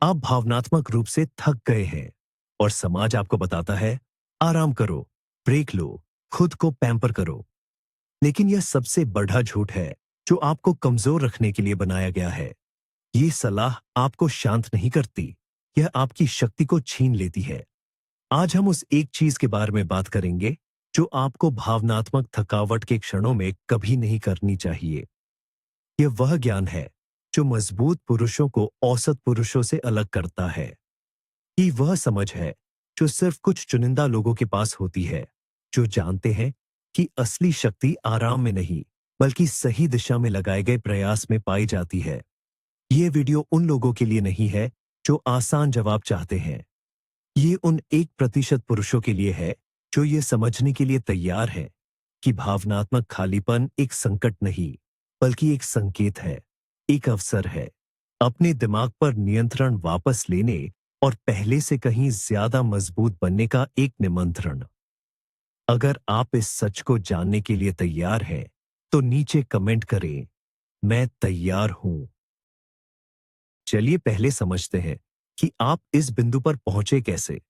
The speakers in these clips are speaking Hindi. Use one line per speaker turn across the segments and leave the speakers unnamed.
आप भावनात्मक रूप से थक गए हैं और समाज आपको बताता है आराम करो, ब्रेक लो, खुद को पैम्पर करो। लेकिन यह सबसे बड़ा झूठ है जो आपको कमजोर रखने के लिए बनाया गया है। ये सलाह आपको शांत नहीं करती, यह आपकी शक्ति को छीन लेती है। आज हम उस एक चीज के बारे में बात करेंगे जो आपको भावनात्मक थकावट के क्षणों में कभी नहीं करनी चाहिए। यह वह ज्ञान है जो मजबूत पुरुषों को औसत पुरुषों से अलग करता है। ये वह समझ है जो सिर्फ कुछ चुनिंदा लोगों के पास होती है, जो जानते हैं कि असली शक्ति आराम में नहीं, बल्कि सही दिशा में लगाए गए प्रयास में पाई जाती है। ये वीडियो उन लोगों के लिए नहीं है जो आसान जवाब चाहते हैं। ये उन 1% पुरुषों के लिए है जो ये समझने के लिए तैयार है कि भावनात्मक खालीपन एक संकट नहीं, बल्कि एक संकेत है, एक अवसर है अपने दिमाग पर नियंत्रण वापस लेने और पहले से कहीं ज्यादा मजबूत बनने का एक निमंत्रण। अगर आप इस सच को जानने के लिए तैयार हैं, तो नीचे कमेंट करें, मैं तैयार हूं। चलिए पहले समझते हैं कि आप इस बिंदु पर पहुंचे कैसे।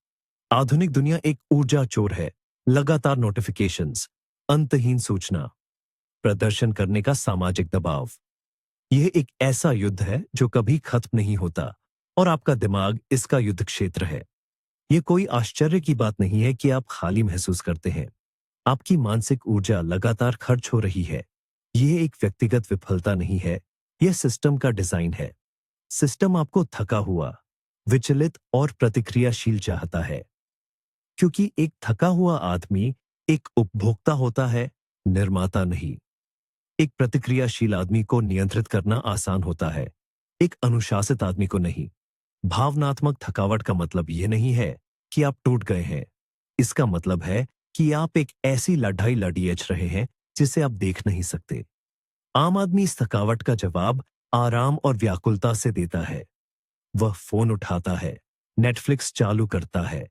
आधुनिक दुनिया एक ऊर्जा चोर है। लगातार नोटिफिकेशंस, अंतहीन सूचना, प्रदर्शन करने का सामाजिक दबाव। यह एक ऐसा युद्ध है जो कभी खत्म नहीं होता और आपका दिमाग इसका युद्ध क्षेत्र है। यह कोई आश्चर्य की बात नहीं है कि आप खाली महसूस करते हैं। आपकी मानसिक ऊर्जा लगातार खर्च हो रही है। यह एक व्यक्तिगत विफलता नहीं है, यह सिस्टम का डिजाइन है। सिस्टम आपको थका हुआ, विचलित और प्रतिक्रियाशील चाहता है, क्योंकि एक थका हुआ आदमी एक उपभोक्ता होता है, निर्माता नहीं। एक प्रतिक्रियाशील आदमी को नियंत्रित करना आसान होता है, एक अनुशासित आदमी को नहीं। भावनात्मक थकावट का मतलब यह नहीं है कि आप टूट गए हैं। इसका मतलब है कि आप एक ऐसी लड़ाई लड़िएच रहे हैं जिसे आप देख नहीं सकते। आम आदमी इस थकावट का जवाब आराम और व्याकुलता से देता है। वह फोन उठाता है, नेटफ्लिक्स चालू करता है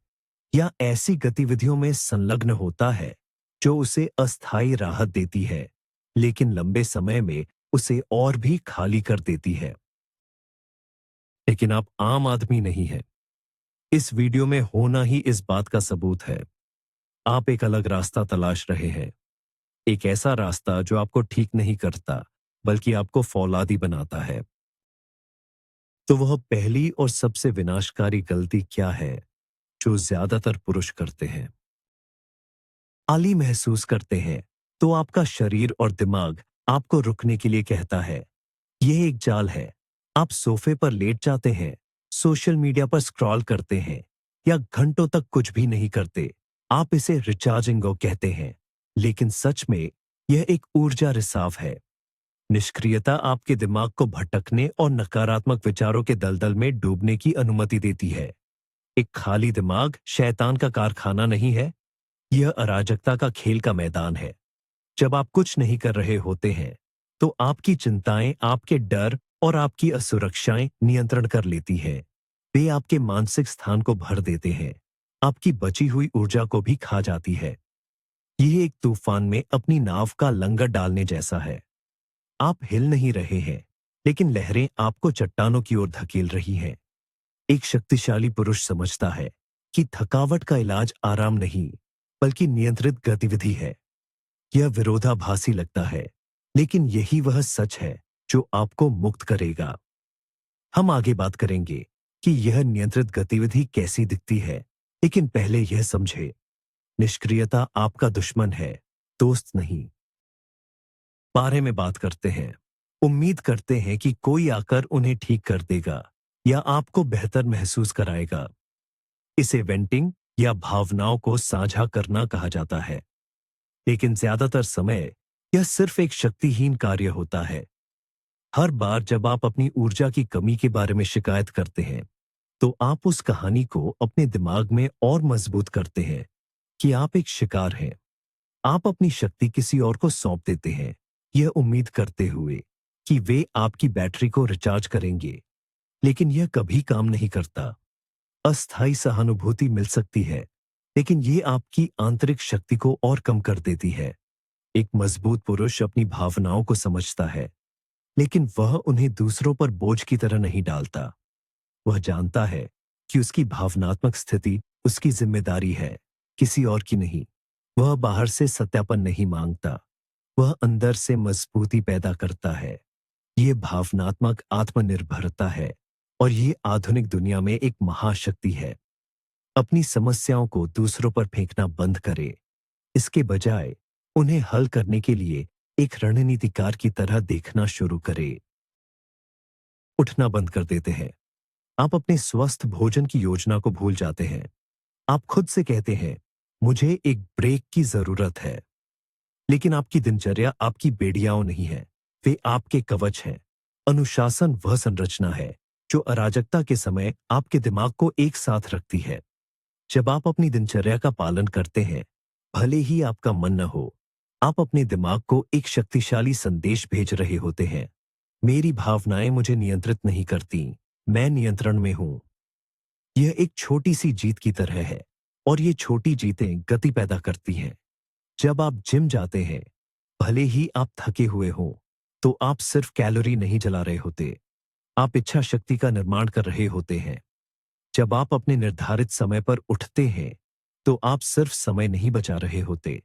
या ऐसी गतिविधियों में संलग्न होता है जो उसे अस्थायी राहत देती है, लेकिन लंबे समय में उसे और भी खाली कर देती है। लेकिन आप आम आदमी नहीं हैं। इस वीडियो में होना ही इस बात का सबूत है। आप एक अलग रास्ता तलाश रहे हैं, एक ऐसा रास्ता जो आपको ठीक नहीं करता, बल्कि आपको फौलादी बनाता है। तो वह पहली और सबसे विनाशकारी गलती क्या है जो ज्यादातर पुरुष करते हैं? आली महसूस करते हैं तो आपका शरीर और दिमाग आपको रुकने के लिए कहता है। यह एक जाल है। आप सोफे पर लेट जाते हैं, सोशल मीडिया पर स्क्रॉल करते हैं या घंटों तक कुछ भी नहीं करते। आप इसे रिचार्जिंग गो कहते हैं, लेकिन सच में यह एक ऊर्जा रिसाव है। निष्क्रियता आपके दिमाग को भटकने और नकारात्मक विचारों के दलदल में डूबने की अनुमति देती है। एक खाली दिमाग शैतान का कारखाना नहीं है, यह अराजकता का खेल का मैदान है। जब आप कुछ नहीं कर रहे होते हैं, तो आपकी चिंताएं, आपके डर और आपकी असुरक्षाएं नियंत्रण कर लेती हैं। वे आपके मानसिक स्थान को भर देते हैं, आपकी बची हुई ऊर्जा को भी खा जाती है। यह एक तूफान में अपनी नाव का लंगर डालने जैसा है। आप हिल नहीं रहे हैं, लेकिन लहरें आपको चट्टानों की ओर धकेल रही हैं। एक शक्तिशाली पुरुष समझता है कि थकावट का इलाज आराम नहीं, बल्कि नियंत्रित गतिविधि है। यह विरोधाभासी लगता है, लेकिन यही वह सच है जो आपको मुक्त करेगा। हम आगे बात करेंगे कि यह नियंत्रित गतिविधि कैसी दिखती है, लेकिन पहले यह समझे, निष्क्रियता आपका दुश्मन है, दोस्त नहीं। बारे में बात करते हैं, उम्मीद करते हैं कि कोई आकर उन्हें ठीक कर देगा या आपको बेहतर महसूस कराएगा। इसे वेंटिंग या भावनाओं को साझा करना कहा जाता है, लेकिन ज्यादातर समय यह सिर्फ एक शक्तिहीन कार्य होता है। हर बार जब आप अपनी ऊर्जा की कमी के बारे में शिकायत करते हैं, तो आप उस कहानी को अपने दिमाग में और मजबूत करते हैं कि आप एक शिकार हैं। आप अपनी शक्ति किसी और को सौंप देते हैं, यह उम्मीद करते हुए कि वे आपकी बैटरी को रिचार्ज करेंगे, लेकिन यह कभी काम नहीं करता। अस्थायी सहानुभूति मिल सकती है, लेकिन यह आपकी आंतरिक शक्ति को और कम कर देती है। एक मजबूत पुरुष अपनी भावनाओं को समझता है, लेकिन वह उन्हें दूसरों पर बोझ की तरह नहीं डालता। वह जानता है कि उसकी भावनात्मक स्थिति उसकी जिम्मेदारी है, किसी और की नहीं। वह बाहर से सत्यापन नहीं मांगता, वह अंदर से मजबूती पैदा करता है। ये भावनात्मक आत्मनिर्भरता है और ये आधुनिक दुनिया में एक महाशक्ति है। अपनी समस्याओं को दूसरों पर फेंकना बंद करें। इसके बजाय उन्हें हल करने के लिए एक रणनीतिकार की तरह देखना शुरू करें। उठना बंद कर देते हैं। आप अपने स्वस्थ भोजन की योजना को भूल जाते हैं। आप खुद से कहते हैं, मुझे एक ब्रेक की जरूरत है। लेकिन आपकी दिनचर्या आपकी बेड़ियाओं नहीं है, वे आपके कवच हैं। अनुशासन वह संरचना है जो अराजकता के समय आपके दिमाग को एक साथ रखती है। जब आप अपनी दिनचर्या का पालन करते हैं, भले ही आपका मन न हो, आप अपने दिमाग को एक शक्तिशाली संदेश भेज रहे होते हैं। मेरी भावनाएं मुझे नियंत्रित नहीं करती, मैं नियंत्रण में हूं। यह एक छोटी सी जीत की तरह है और ये छोटी जीतें गति पैदा करती हैं। जब आप जिम जाते हैं, भले ही आप थके हुए हों, तो आप सिर्फ कैलोरी नहीं जला रहे होते, आप इच्छा शक्ति का निर्माण कर रहे होते हैं। जब आप अपने निर्धारित समय पर उठते हैं, तो आप सिर्फ समय नहीं बचा रहे होते,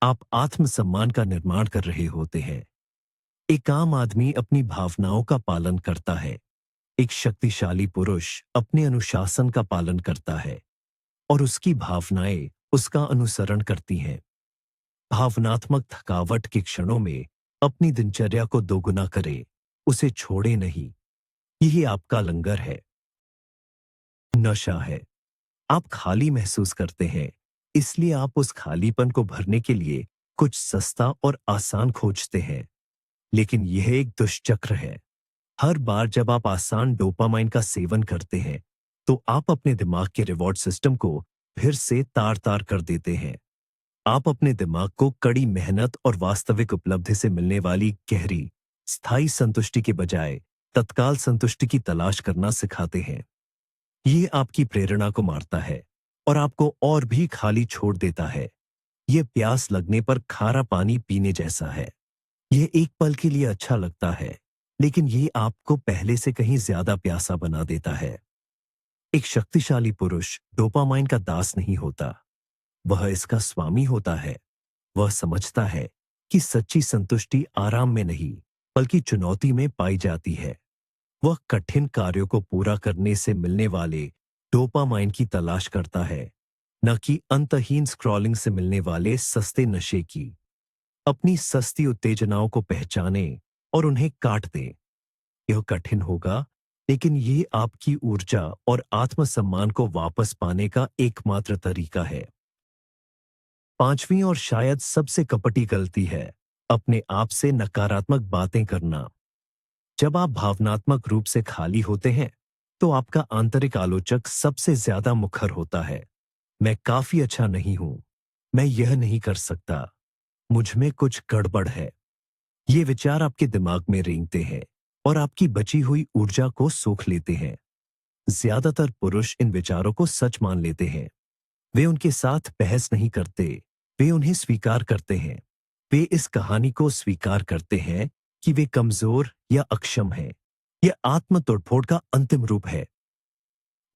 आप आत्मसम्मान का निर्माण कर रहे होते हैं। एक आम आदमी अपनी भावनाओं का पालन करता है, एक शक्तिशाली पुरुष अपने अनुशासन का पालन करता है और उसकी भावनाएं उसका अनुसरण करती हैं। भावनात्मक थकावट के क्षणों में अपनी दिनचर्या को दोगुना करें, उसे छोड़े नहीं। यही आपका लंगर है। नशा है। आप खाली महसूस करते हैं, इसलिए आप उस खालीपन को भरने के लिए कुछ सस्ता और आसान खोजते हैं। लेकिन यह एक दुष्चक्र है। हर बार जब आप आसान डोपामाइन का सेवन करते हैं, तो आप अपने दिमाग के रिवॉर्ड सिस्टम को फिर से तार-तार कर देते हैं। आप अपने दिमाग को कड़ी मेहनत और वास्तविक उपलब्धि से मिलने वाली गहरी, स्थायी संतुष्टि के बजाय तत्काल संतुष्टि की तलाश करना सिखाते हैं। ये आपकी प्रेरणा को मारता है और आपको और भी खाली छोड़ देता है। यह प्यास लगने पर खारा पानी पीने जैसा है। यह एक पल के लिए अच्छा लगता है, लेकिन ये आपको पहले से कहीं ज्यादा प्यासा बना देता है। एक शक्तिशाली पुरुष डोपामाइन का दास नहीं होता, वह इसका स्वामी होता है। वह समझता है कि सच्ची संतुष्टि आराम में नहीं, बल्कि चुनौती में पाई जाती है। वह कठिन कार्यों को पूरा करने से मिलने वाले डोपामाइन की तलाश करता है, न कि अंतहीन स्क्रॉलिंग से मिलने वाले सस्ते नशे की। अपनी सस्ती उत्तेजनाओं को पहचानें और उन्हें काट दें। यह कठिन होगा, लेकिन ये आपकी ऊर्जा और आत्मसम्मान को वापस पाने का एकमात्र तरीका है। पांचवी और शायद सबसे कपटी गलती है अपने आप से नकारात्मक बातें करना। जब आप भावनात्मक रूप से खाली होते हैं, तो आपका आंतरिक आलोचक सबसे ज्यादा मुखर होता है। मैं काफी अच्छा नहीं हूं, मैं यह नहीं कर सकता, मुझ में कुछ गड़बड़ है। ये विचार आपके दिमाग में रेंगते हैं और आपकी बची हुई ऊर्जा को सोख लेते हैं। ज्यादातर पुरुष इन विचारों को सच मान लेते हैं। वे उनके साथ बहस नहीं करते, वे उन्हें स्वीकार करते हैं। वे इस कहानी को स्वीकार करते हैं कि वे कमजोर या अक्षम हैं। यह आत्म तोड़फोड़ का अंतिम रूप है।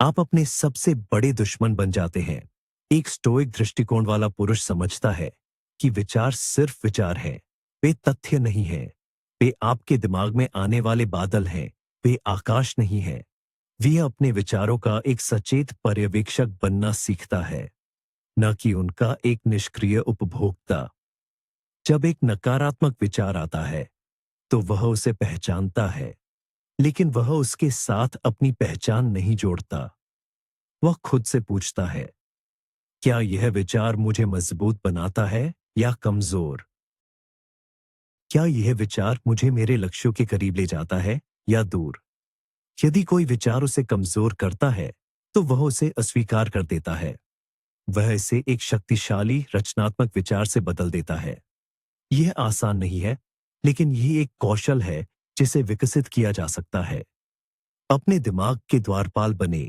आप अपने सबसे बड़े दुश्मन बन जाते हैं। एक स्टोइक दृष्टिकोण वाला पुरुष समझता है कि विचार सिर्फ विचार हैं, वे तथ्य नहीं हैं। वे आपके दिमाग में आने वाले बादल हैं, वे आकाश नहीं हैं। वे अपने विचारों का एक सचेत पर्यवेक्षक बनना सीखता है, न कि उनका एक निष्क्रिय उपभोक्ता। जब एक नकारात्मक विचार आता है, तो वह उसे पहचानता है, लेकिन वह उसके साथ अपनी पहचान नहीं जोड़ता। वह खुद से पूछता है, क्या यह विचार मुझे मजबूत बनाता है या कमजोर? क्या यह विचार मुझे मेरे लक्ष्यों के करीब ले जाता है या दूर? यदि कोई विचार उसे कमजोर करता है, तो वह उसे अस्वीकार कर देता है। वह इसे एक शक्तिशाली रचनात्मक विचार से बदल देता है। यह आसान नहीं है, लेकिन यह एक कौशल है जिसे विकसित किया जा सकता है। अपने दिमाग के द्वारपाल बने।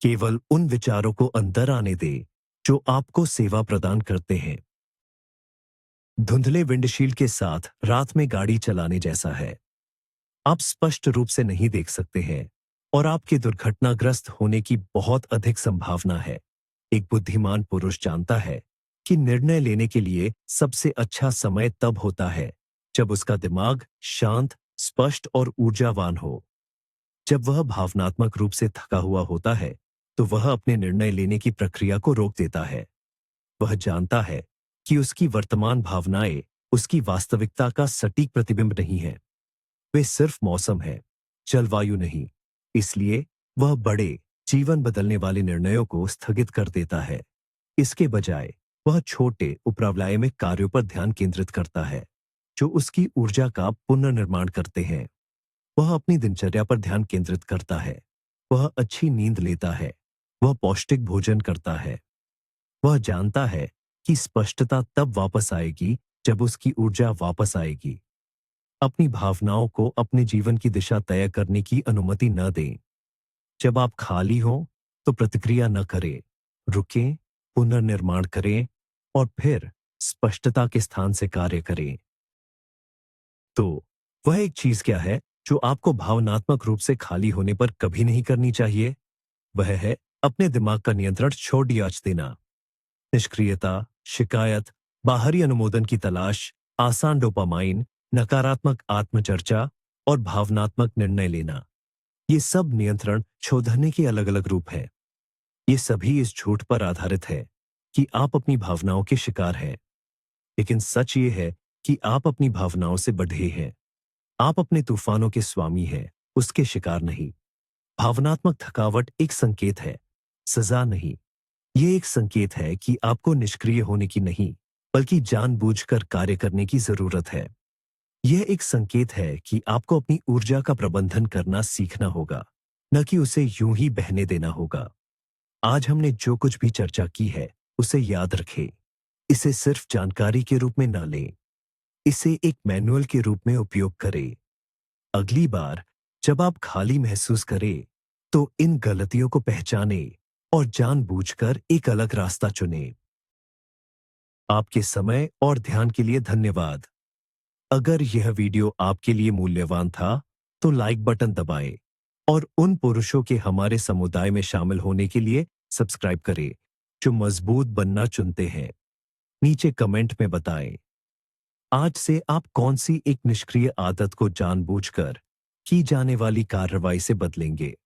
केवल उन विचारों को अंदर आने दे जो आपको सेवा प्रदान करते हैं। धुंधले विंडशील्ड के साथ रात में गाड़ी चलाने जैसा है। आप स्पष्ट रूप से नहीं देख सकते हैं, और आपके दुर्घटनाग्रस्त होने की बहुत अधिक संभावना है। एक बुद्धिमान पुरुष जानता है कि निर्णय लेने के लिए सबसे अच्छा समय तब होता है जब उसका दिमाग शांत, स्पष्ट और ऊर्जावान हो। जब वह भावनात्मक रूप से थका हुआ होता है, तो वह अपने निर्णय लेने की प्रक्रिया को रोक देता है। वह जानता है कि उसकी वर्तमान भावनाएं उसकी वास्तविकता का सटीक प्रतिबिंब नहीं है। वे सिर्फ मौसम है, जलवायु नहीं। इसलिए वह बड़े, जीवन बदलने वाले निर्णयों को स्थगित कर देता है। इसके बजाय वह छोटे, उपराव्यायमिक कार्यों पर ध्यान केंद्रित करता है, जो उसकी ऊर्जा का पुनर्निर्माण करते हैं। वह अपनी दिनचर्या पर ध्यान केंद्रित करता है। वह अच्छी नींद लेता है। वह पौष्टिक भोजन करता है। वह जानता है कि स्पष्टता तब वापस आएगी जब उसकी ऊर्जा वापस आएगी। अपनी भावनाओं को अपने जीवन की दिशा तय करने की अनुमति न दें। जब आप खाली हों, तो प्रतिक्रिया न करें। रुकें, पुनर्निर्माण करें और फिर स्पष्टता के स्थान से कार्य करें। तो वह एक चीज क्या है जो आपको भावनात्मक रूप से खाली होने पर कभी नहीं करनी चाहिए? वह है अपने दिमाग का नियंत्रण छोड़ दियाच देना। निष्क्रियता, शिकायत, बाहरी अनुमोदन की तलाश, आसान डोपामाइन, नकारात्मक आत्मचर्चा और भावनात्मक निर्णय लेना, ये सब नियंत्रण छोड़ने के अलग अलग रूप हैं। ये सभी इस झूठ पर आधारित है कि आप अपनी भावनाओं के शिकार हैं। लेकिन सच ये है कि आप अपनी भावनाओं से बढ़े हैं। आप अपने तूफानों के स्वामी हैं, उसके शिकार नहीं। भावनात्मक थकावट एक संकेत है, सजा नहीं। ये एक संकेत है कि आपको निष्क्रिय होने की नहीं, बल्कि जानबूझकर कार्य करने की जरूरत है। यह एक संकेत है कि आपको अपनी ऊर्जा का प्रबंधन करना सीखना होगा, न कि उसे यूं ही बहने देना होगा। आज हमने जो कुछ भी चर्चा की है, उसे याद रखें। इसे सिर्फ जानकारी के रूप में न लें। इसे एक मैनुअल के रूप में उपयोग करें। अगली बार जब आप खाली महसूस करें, तो इन गलतियों को पहचानें और जानबूझकर एक अलग रास्ता चुनें। आपके समय और ध्यान के लिए धन्यवाद। अगर यह वीडियो आपके लिए मूल्यवान था, तो लाइक बटन दबाएं और उन पुरुषों के हमारे समुदाय में शामिल होने के लिए सब्सक्राइब करें, जो मजबूत बनना चुनते हैं। नीचे कमेंट में बताएं, आज से आप कौन सी एक निष्क्रिय आदत को जानबूझकर की जाने वाली कार्रवाई से बदलेंगे।